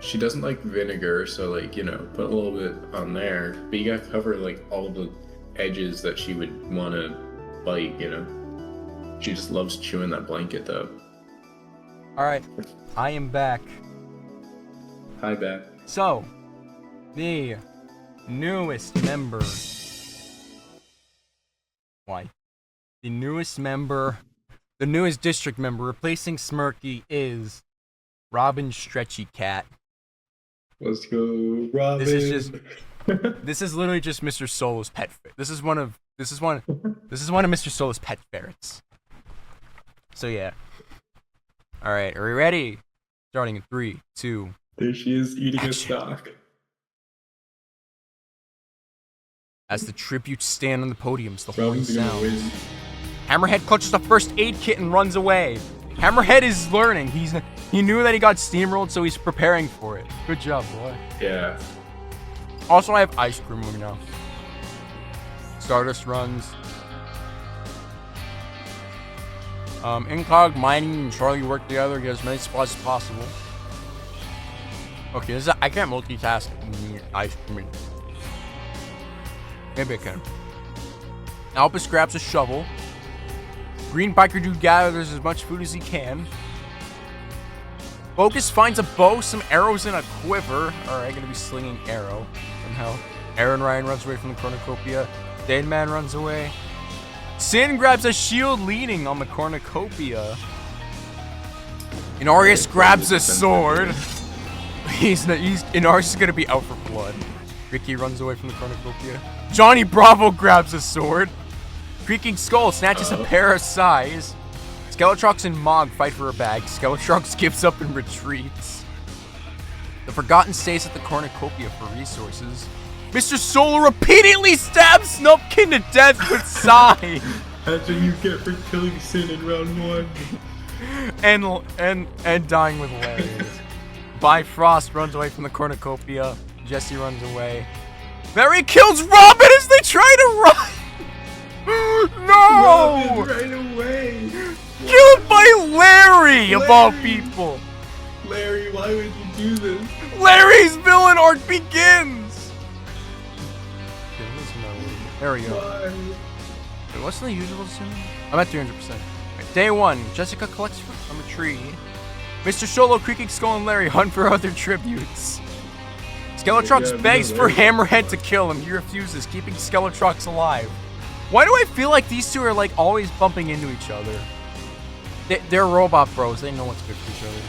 she doesn't like vinegar, so like, you know, put a little bit on there. But you gotta cover like all the edges that she would want to bite, you know. She just loves chewing that blanket though. Alright, I am back. Hi, Beth. So, the newest member. Why? The newest member, the newest district member replacing Smirky is Robin Stretchy Cat. Let's go, Robin. This is literally just Mr. Solo's pet. This is one of Mr. Solo's pet ferrets. So yeah. All right, are we ready? Starting in 3, 2. There she is eating Action. a stock. As the tributes stand on the podiums, the horn Robin's gonna sounds. win. Hammerhead clutches the first aid kit and runs away. Hammerhead is learning. He knew that he got steamrolled, so he's preparing for it. Good job, boy. Yeah. Also, I have ice cream right now. Stardust runs. Incog, Mining, and Charlie work together to get as many spots as possible. Okay, I can't multitask ice cream. Maybe I can. Albus grabs a shovel. Green Biker Dude gathers as much food as he can. Focus finds a bow, some arrows, and a quiver. Alright, gonna be slinging arrow somehow. Aaron Ryan runs away from the cornucopia. Deadman runs away. Sin grabs a shield leaning on the cornucopia. Inarius grabs a sword. Inarius is gonna be out for blood. Ricky runs away from the cornucopia. Johnny Bravo grabs a sword. Creaking Skull snatches a pair of size. Skeletrox and Mog fight for a bag. Skeletrox gives up and retreats. The Forgotten stays at the cornucopia for resources. Mr. Solo repeatedly stabs Snupkin to death with Sai. That's what you get for killing Sin in round 1. and dying with Larry. Bifrost runs away from the cornucopia. Jesse runs away. Larry kills Robin as they try to run. No! Robin, right away! Killed by Larry, of all people! Larry, why would you do this? Larry's villain arc begins! There we go. Why? Wait, what's the usual soon? I'm at 300%. Right, day 1, Jessica collects fruit from a tree. Mr. Solo, Creaking Skull, and Larry hunt for other tributes. Skeletrox begs for Hammerhead to kill him. He refuses, keeping Skeletrox alive. Why do I feel like these two are like always bumping into each other? They're robot bros. They know what's good for each other.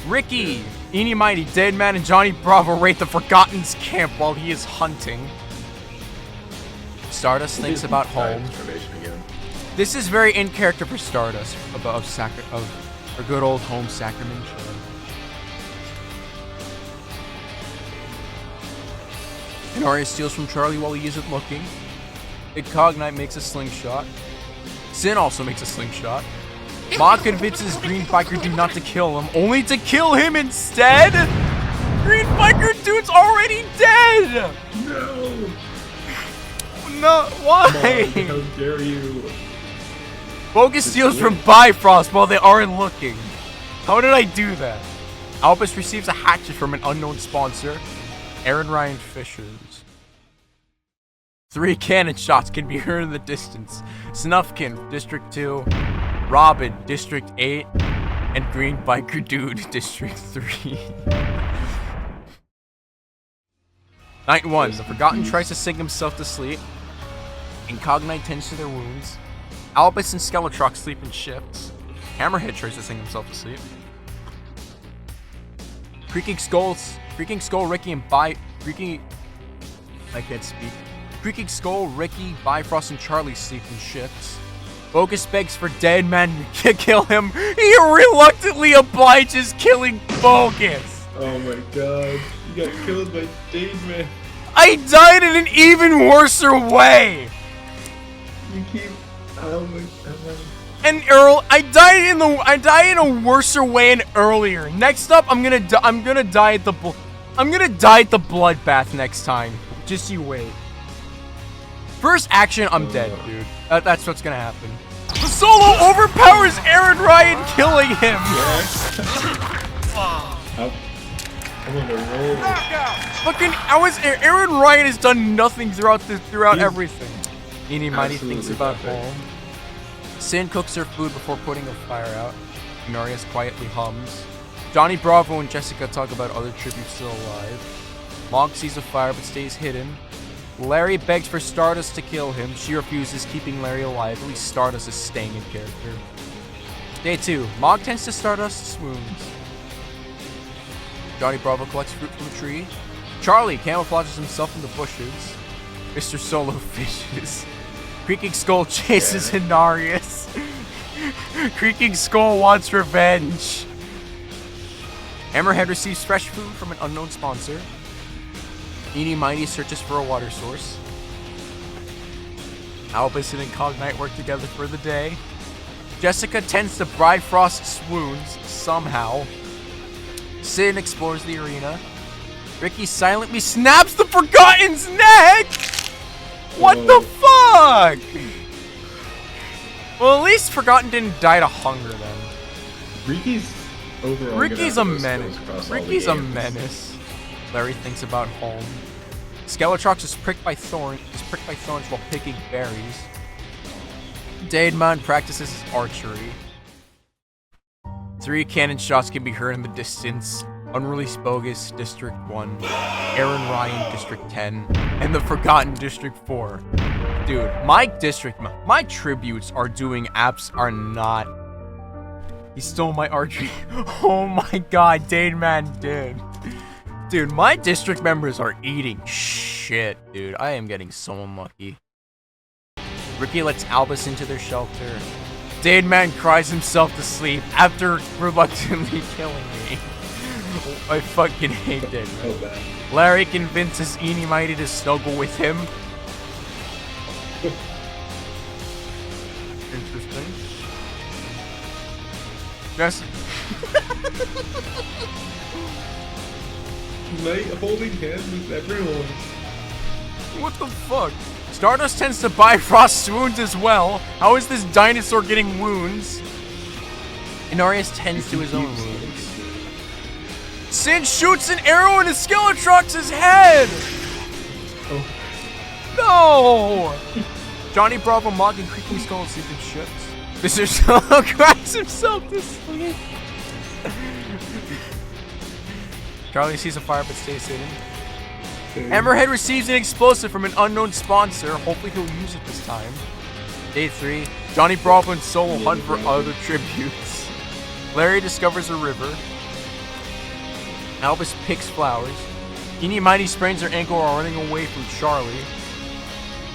Ricky, Eenie Mighty, Deadman, and Johnny Bravo raid the Forgotten's camp while he is hunting. Stardust thinks about home. This is very in character for Stardust of her good old home Sacrament. Inarius steals from Charlie while he isn't looking. Cognite makes a slingshot. Sin also makes a slingshot. Mog convinces Green Biker Dude not to kill him, only to kill him instead! Green Biker Dude's already dead! No! No, why? Mog, how dare you? Focus steals from Bifrost while they aren't looking. How did I do that? Albus receives a hatchet from an unknown sponsor. Aaron Ryan Fishers. 3 cannon shots can be heard in the distance. Snufkin, District 2. Robin, District 8. And Green Biker Dude, District 3. Night 1. The Forgotten tries to sing himself to sleep. Incognite tends to their wounds. Albus and Skeletrox sleep in shifts. Hammerhead tries to sing himself to sleep. Creaking Skull, Ricky, and I can't speak. Creaking Skull, Ricky, Bifrost, and Charlie sleep in shifts. Focus begs for Deadman to kill him. He reluctantly obliges, killing Focus. Oh my god. You got killed by Deadman. I died in an even worser way. You keep... Oh my god. And I died in a worser way and earlier. Next up, I'm gonna die at the bloodbath next time. Just you wait. First action, I'm dead, dude. That's what's gonna happen. Solo overpowers Aaron Ryan, killing him. I'm on a roll. Fucking, Aaron Ryan has done nothing throughout He's everything. Eeny Mighty thinks absolutely about perfect. home. Sin cooks her food before putting a fire out. Inarius quietly hums. Johnny Bravo and Jessica talk about other tributes still alive. Mog sees a fire but stays hidden. Larry begs for Stardust to kill him. She refuses, keeping Larry alive. At least Stardust is staying in character. Day 2. Mog tends to Stardust swoons. Johnny Bravo collects fruit from a tree. Charlie camouflages himself in the bushes. Mr. Solo fishes. Creaking Skull chases Inarius. Creaking Skull wants revenge. Hammerhead receives fresh food from an unknown sponsor. Eeny Mighty searches for a water source. Albus and Incognite work together for the day. Jessica tends to Bifrost swoons somehow. Sin explores the arena. Ricky silently snaps the Forgotten's neck! What the fuck? Well, at least Forgotten didn't die to hunger then. Ricky's overall. Ricky's a menace. Ricky's a menace. Larry thinks about home. Skeletrox is pricked by thorns while picking berries. Daedman practices his archery. 3 cannon shots can be heard in the distance. Unreleased Bogus, District 1. Aaron Ryan, District 10. And the Forgotten, District 4. Dude, my tributes are doing apps are not. He stole my archery. Oh my god, Daedman did. Dude, my district members are eating shit, dude. I am getting so unlucky. Ricky lets Albus into their shelter. Daedman cries himself to sleep after reluctantly killing me. I fucking hate Daedman. So bad. Larry convinces Eeny Mighty to snuggle with him. Interesting. Yes. Night holding hands with everyone. What the fuck? Stardust tends to Bifrost wounds as well. How is this dinosaur getting wounds? Inarius tends to his own wounds. Sin shoots an arrow into Skeletrox's head! Oh. No! Johnny Bravo, Mog, and Creaking Skull sleep in ships. Mr. Solo cracks himself to sleep. Charlie sees a fire but stays hidden. Hammerhead receives an explosive from an unknown sponsor. Hopefully he'll use it this time. Day 3. Johnny Bravo and Solo hunt for other tributes. Larry discovers a river. Albus picks flowers. Eeny Mighty sprains her ankle while running away from Charlie.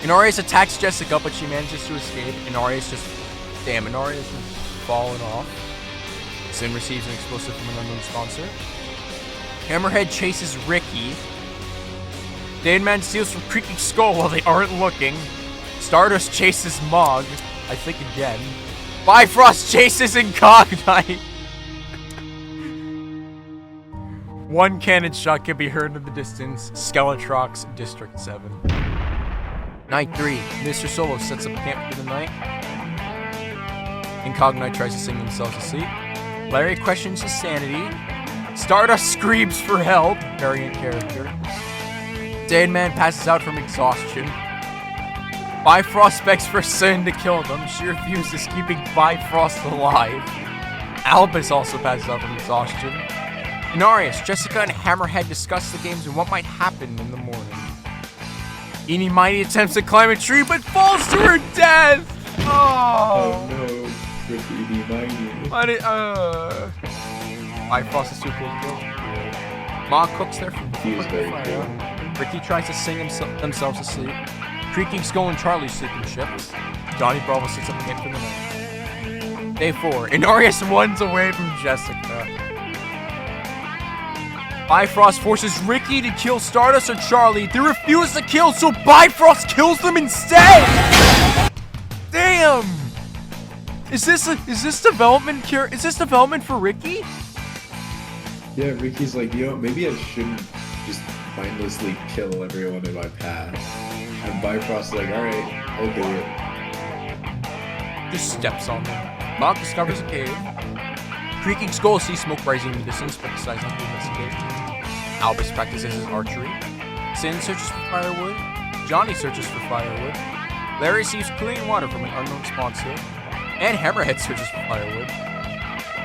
Inarius attacks Jessica, but she manages to escape. Inarius just is falling off. Sin receives an explosive from an unknown sponsor. Hammerhead chases Ricky. Daedman steals from Creaking Skull while they aren't looking. Stardust chases Mog, I think again. Bifrost chases Incognite. One cannon shot can be heard in the distance. Skeletrox, District 7. Night 3. Mr. Solo sets up camp for the night. Incognite tries to sing themselves to sleep. Larry questions his sanity. Stardust screams for help. Very in character. Daedman passes out from exhaustion. Bifrost begs for Sin to kill them. She refuses, keeping Bifrost alive. Albus also passes out from exhaustion. Inarius, Jessica, and Hammerhead discuss the games and what might happen in the morning. Eeny Mighty attempts to climb a tree but falls to her death! Oh no, Ricky Eeny Mighty. What Bifrost is too cool to kill. Ma cooks their food. He is very cool. Ricky tries to sing themselves to sleep. Creaking Skull and Charlie sleep in ships. Johnny Bravo sits up camp for the night. Day 4. Inarius runs away from Jessica. Bifrost forces Ricky to kill Stardust or Charlie. They refuse to kill, so Bifrost kills them instead! Damn! Is this development for Ricky? Yeah, Ricky's like, maybe I shouldn't just mindlessly kill everyone in my path. And Bifrost's like, alright, I'll do it. Just steps on them. Mog discovers a cave. Creaking Skull sees smoke rising in the distance, but decides not to investigate. Albus practices his archery. Sin searches for firewood. Johnny searches for firewood. Larry receives clean water from an unknown sponsor. And Hammerhead searches for firewood.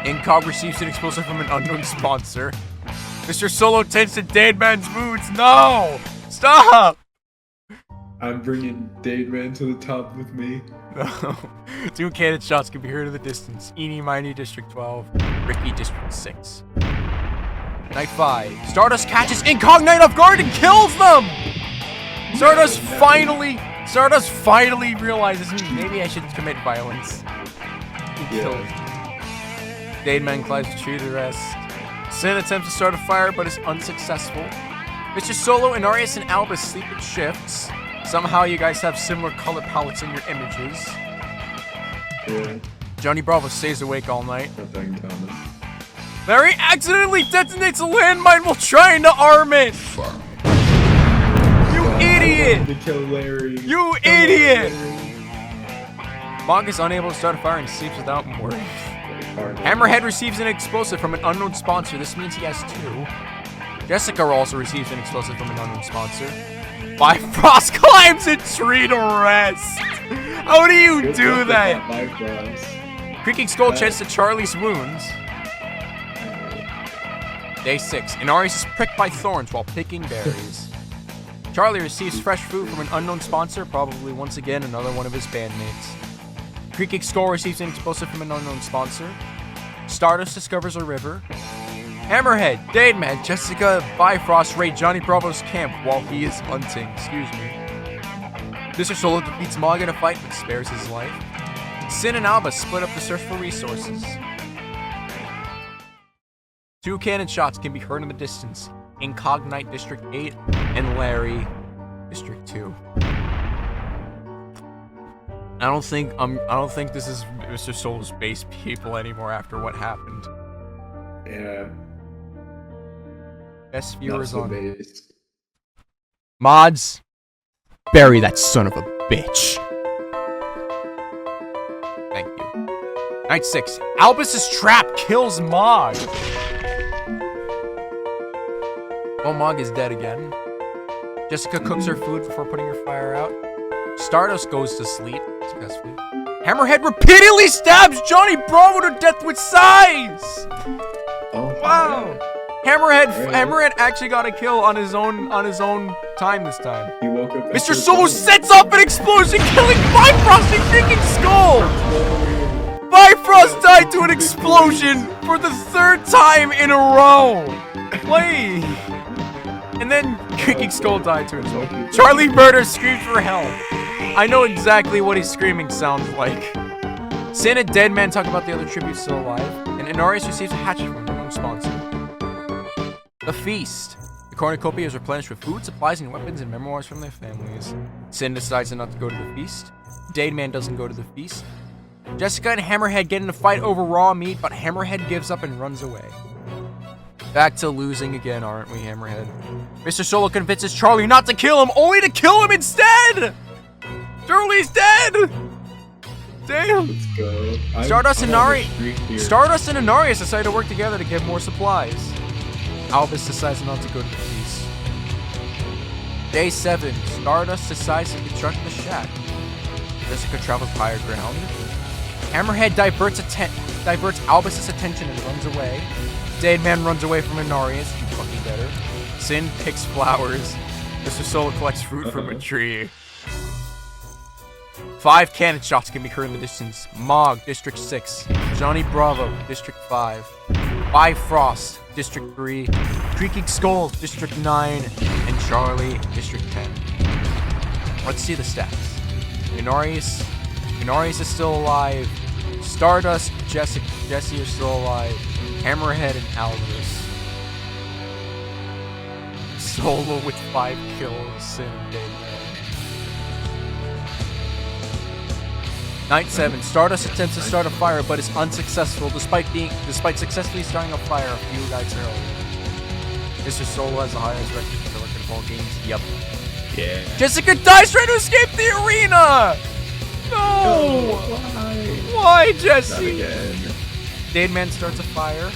Incog receives an explosive from an unknown sponsor. Mr. Solo tends to Dademan's moods. No! Stop! I'm bringing Dademan to the top with me. No. 2 cannon shots can be heard in the distance. Eeny, Miny, District 12. Ricky, District 6. Night 5. Stardust catches Incognite off guard and kills them! Stardust finally realizes maybe I should commit violence. He kills. Dademan climbs the tree to rest. Sin attempts to start a fire but is unsuccessful. Mr. Solo, Inarius, and Albus sleep in shifts. Somehow you guys have similar color palettes in your images. Yeah. Johnny Bravo stays awake all night. Nothing common. Larry accidentally detonates a landmine while trying to arm it! Fuck. You idiot! To kill Larry. You idiot! Mog is unable to start a fire and sleeps without more. Hammerhead receives an explosive from an unknown sponsor. This means he has 2. Jessica also receives an explosive from an unknown sponsor. Bifrost climbs a tree to rest. How do you do that? Creaking Skull checks to Charlie's wounds. Day 6. Inarius is pricked by thorns while picking berries. Charlie receives fresh food from an unknown sponsor, probably once again another one of his bandmates. Creaking Skull receives an explosive from an unknown sponsor. Stardust discovers a river. Hammerhead, Dademan, Jessica, Bifrost raid Johnny Bravo's camp while he is hunting. Excuse me. Mr. Solo defeats Mog in a fight but spares his life. Sin and Alba split up the search for resources. 2 cannon shots can be heard in the distance. Incognite District 8 and Larry District 2. I don't think this is Mr. Solo's base people anymore after what happened. Yeah. Best viewers Not so on based. mods. Bury that son of a bitch. Thank you. Night 6. Albus's trap kills Mog. Oh, Mog is dead again. Jessica cooks her food before putting her fire out. Stardust goes to sleep successfully. Hammerhead repeatedly stabs Johnny Bravo to death with size. Oh, Wow. yeah. Hammerhead actually got a kill on his own time this time. He woke up. Mr. Solo sets off an explosion, killing Bifrost and Creaking Skull! Bifrost died to an explosion for the 3rd time in a row! Play! And then Creaking Skull died to himself. Charlie Murder screams for help. I know exactly what his screaming sounds like. Sin and Deadman talk about the other tributes still alive, and Inarius receives a hatchet from the sponsor. The feast. The cornucopia is replenished with food, supplies, and weapons and memoirs from their families. Sin decides not to go to the feast. Dademan doesn't go to the feast. Jessica and Hammerhead get in a fight over raw meat, but Hammerhead gives up and runs away. Back to losing again, aren't we, Hammerhead? Mr. Solo convinces Charlie not to kill him, only to kill him instead! Charlie's dead! Damn! Let's go. Stardust and I'm on the streak here. Stardust and Inarius decide to work together to get more supplies. Albus decides not to go to the feast. Day 7. Stardust decides to construct the shack. Jessica travels higher ground. Hammerhead diverts Albus's attention and runs away. Dademan runs away from Inarius, you fucking better. Sin picks flowers. Mr. Solo collects fruit from a tree. 5 cannon shots can be heard in the distance. Mog, District 6. Johnny Bravo, District 5. Bifrost, District 3. Creaking Skull, District 9. And Charlie, District 10. Let's see the stats. Inarius is still alive. Stardust, Jesse are still alive. Hammerhead and Albus. Solo with 5 kills. Sin and Dademan. Night 7. Stardust attempts to start a fire, but is unsuccessful despite successfully starting a fire a few nights earlier. Mr. Solo has the highest record for ball games. Yup. Yeah. Jessica dies trying to escape the arena! No! Why, Not Jesse? again. Dademan starts a fire.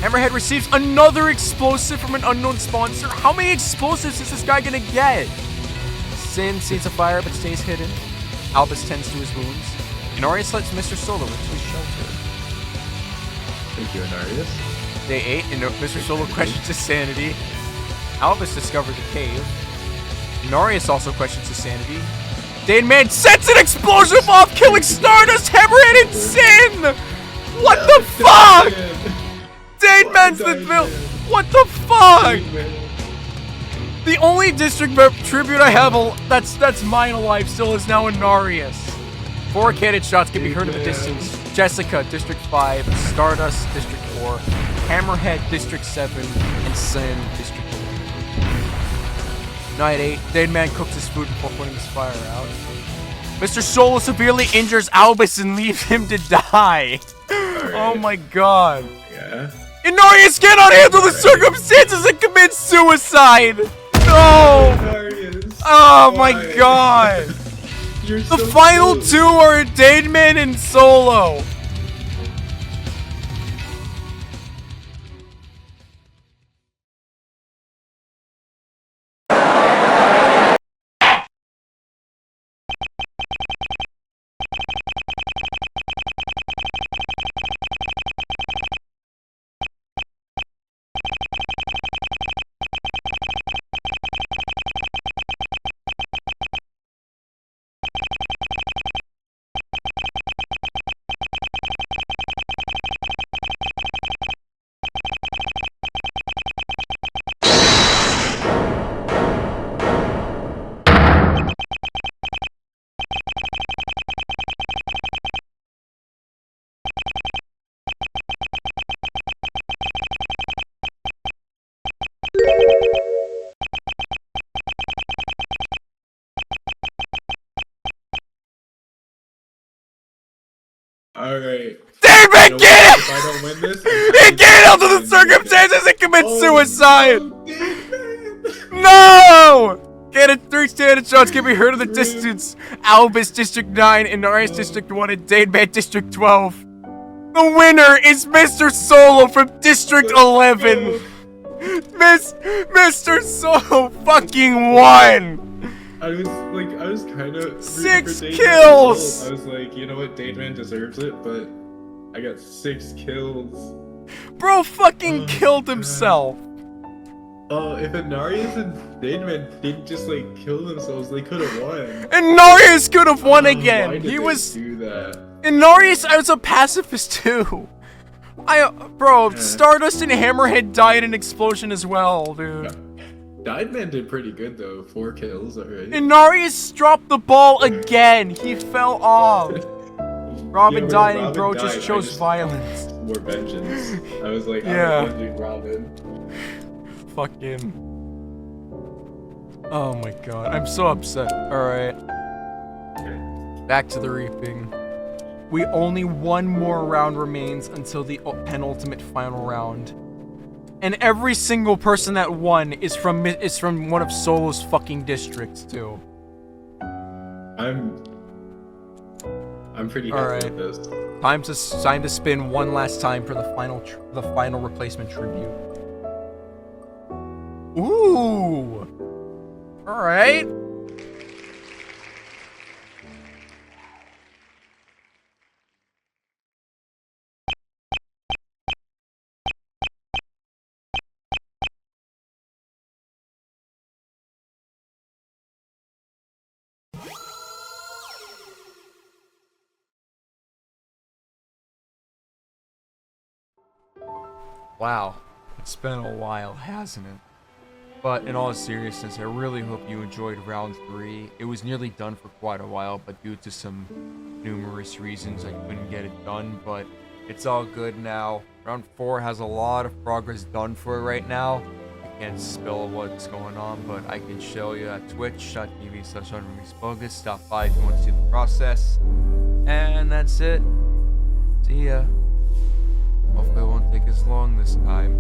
Hammerhead receives another explosive from an unknown sponsor. How many explosives is this guy gonna get? Sin sees a fire but stays hidden. Albus tends to his wounds. Inarius lets Mr. Solo into his shelter. Thank you, Inarius. Day 8, Mr. Solo questions his sanity. Albus discovers a cave. Inarius also questions his sanity. Dane Man sets an explosion off, killing Stardust, Hammerhead, and Sin! What the fuck? Dane Man's the villain! What the fuck? The only district tribute I have that's mine alive still is now Inarius. 4 cannon shots can be heard in the distance. Jessica, District 5, Stardust, District 4, Hammerhead, District 7, and Sin, District 11. Night 8, Dane Man cooks his food before putting his fire out. Mr. Solo severely injures Albus and leaves him to die. Right. Oh my god. Yeah. Inarius cannot handle the circumstances and commits suicide! No! Inarius. Oh my god! The so final cool. 2 are Dane Man and Solo! Alright. Dane Man, get it! If I don't win this, he can't handle the circumstances and commits suicide! No! No! Cannon 3 standard shots can be heard in the distance. Albus District 9, Inarius District 1, and Dane Man District 12. The winner is Mr. Solo from District 11. Mr. Solo fucking won! I was kind of 6 kills! I was like, you know what, Dane Man deserves it, but I got 6 kills. Bro fucking killed himself. If Inarius and Dane Man didn't just like kill themselves, they could have won. Inarius could have won again. Why did he they was do that. Inarius was a pacifist too. Stardust and Hammerhead died in an explosion as well, dude. Dane Man did pretty good though, 4 kills already. Inarius dropped the ball again. He fell off. Robin died and bro just chose violence. More vengeance. I was like, yeah. I'm avenging Robin. Fuck him. Oh my god, I'm so upset. Alright. Back to the reaping. We only one more round remains until the penultimate final round. And every single person that won is from one of Solo's fucking districts too. I'm pretty happy with this. Time to spin one last time for the final replacement tribute. Ooh. All right. Wow, it's been a while, hasn't it? But in all seriousness, I really hope you enjoyed round 3. It was nearly done for quite a while, but due to some numerous reasons, I couldn't get it done, but it's all good now. Round 4 has a lot of progress done for it right now. I can't spill what's going on, but I can show you at twitch.tv/unreleasedbogus. Stop by if you want to see the process. And that's it. See ya. Hopefully it won't take as long this time.